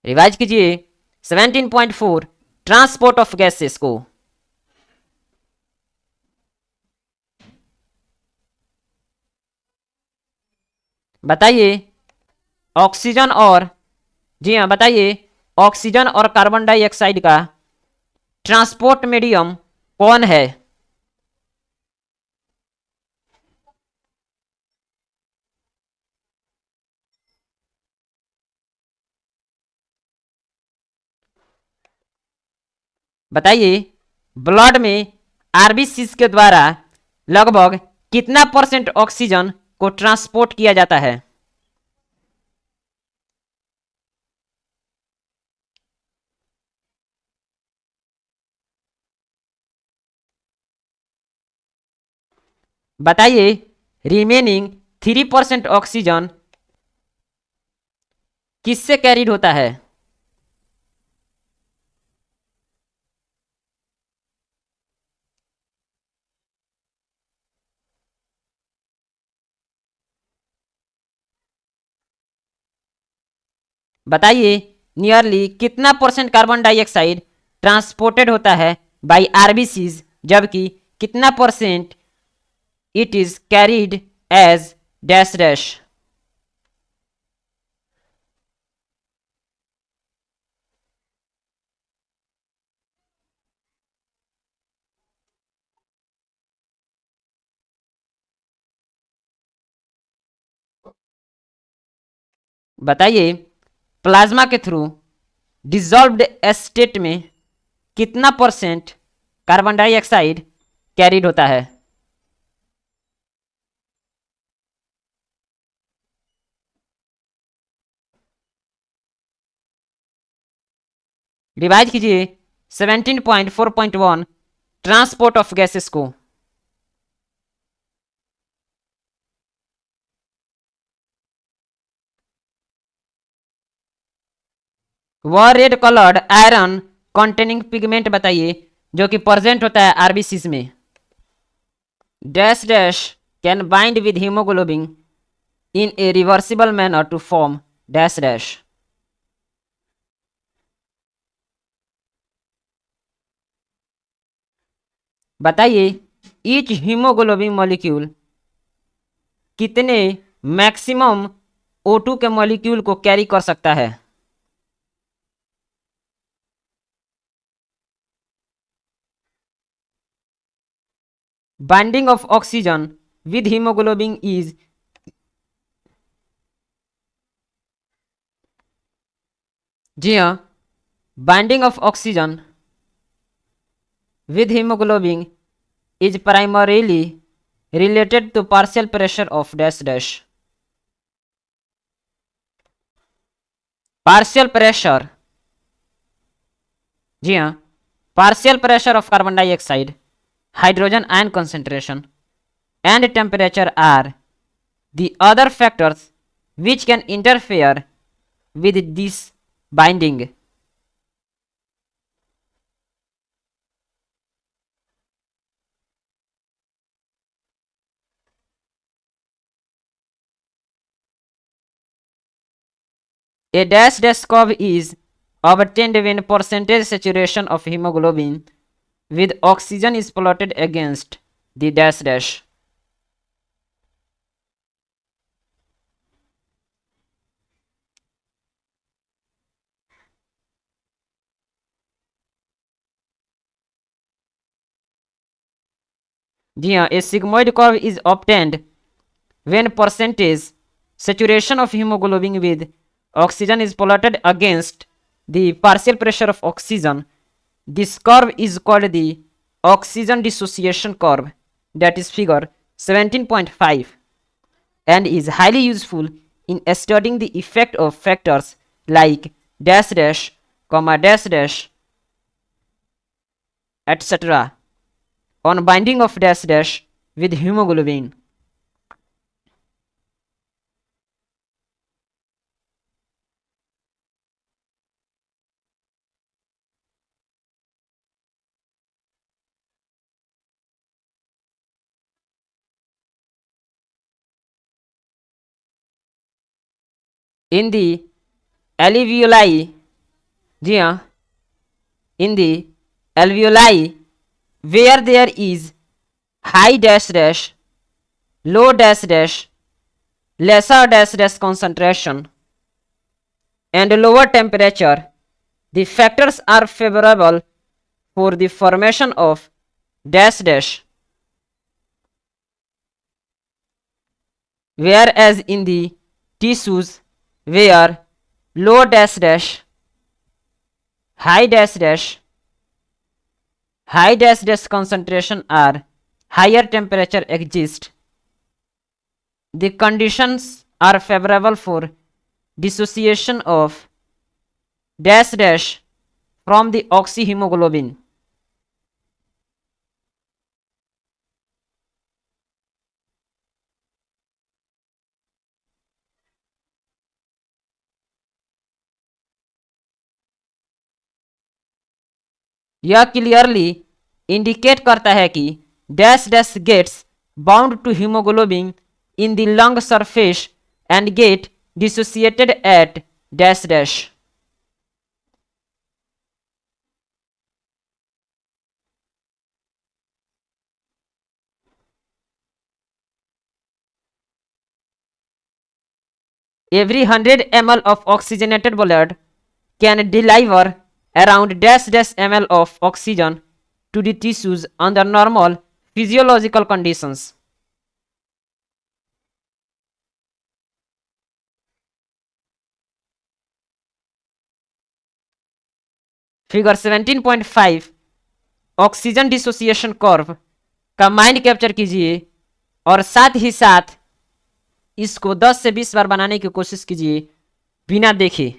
Revise कीजिए 17.4 transport of gases को। बताइए ऑक्सीजन और, जी हाँ बताइए, ऑक्सीजन और कार्बन डाइऑक्साइड का ट्रांसपोर्ट मीडियम कौन है? बताइए ब्लड में आरबीसी के द्वारा लगभग कितना परसेंट ऑक्सीजन को ट्रांसपोर्ट किया जाता है? बताइए रिमेनिंग 3% ऑक्सीजन किससे कैरिड होता है? बताइए नियरली कितना परसेंट कार्बन डाइऑक्साइड ट्रांसपोर्टेड होता है बाय आरबीसीज, जबकि कितना percent it is carried as dash dash? बताइए प्लाज्मा के थ्रू डिजॉल्व्ड स्टेट में कितना परसेंट कार्बन डाइऑक्साइड कैरिड होता है? रिवाइज कीजिए 17.4.1 ट्रांसपोर्ट ऑफ गैसेस को। वह red coloured iron containing pigment बताइए जो कि प्रेजेंट होता है आरबीसी में। Dash dash can bind with haemoglobin in a reversible manner to form dash dash. बताइए ईच हीमोग्लोबिन मॉलिक्यूल कितने मैक्सिमम O2 के मॉलिक्यूल को कैरी कर सकता है? Binding of oxygen with haemoglobin is, जी हाँ, binding of oxygen with hemoglobin is primarily related to partial pressure of dash dash। partial pressure, जी हाँ, partial pressure of carbon dioxide, hydrogen ion concentration and temperature are the other factors which can interfere with this binding। A dash dash curve is obtained when percentage saturation of hemoglobin with oxygen is plotted against the dash dash। जी हाँ, a sigmoid curve is obtained when percentage saturation of hemoglobin with oxygen is plotted against the partial pressure of oxygen. This curve is called the oxygen dissociation curve, that is figure 17.5, and is highly useful in studying the effect of factors like dash dash, comma dash dash, etc. on binding of dash dash with hemoglobin। In the alveoli जी हाँ, इन दी alveoli where there is high dash dash, low dash dash, lesser dash dash concentration and lower temperature, the factors are favorable for the formation of dash dash, whereas in the tissues where low dash dash, high dash dash, high dash dash concentration are higher temperature exist, the conditions are favorable for dissociation of dash dash from the oxyhemoglobin. यह clearly indicate करता है कि dash dash gets bound to haemoglobin in the lung surface and get dissociated at dash dash. Every 100 ml of oxygenated blood can deliver around dash dash ml of oxygen to the tissues under normal physiological conditions. Figure 17.5 oxygen dissociation curve का mind capture कीजिए और साथ ही साथ इसको 10 से 20 बार बनाने की कोशिश कीजिए बिना देखे.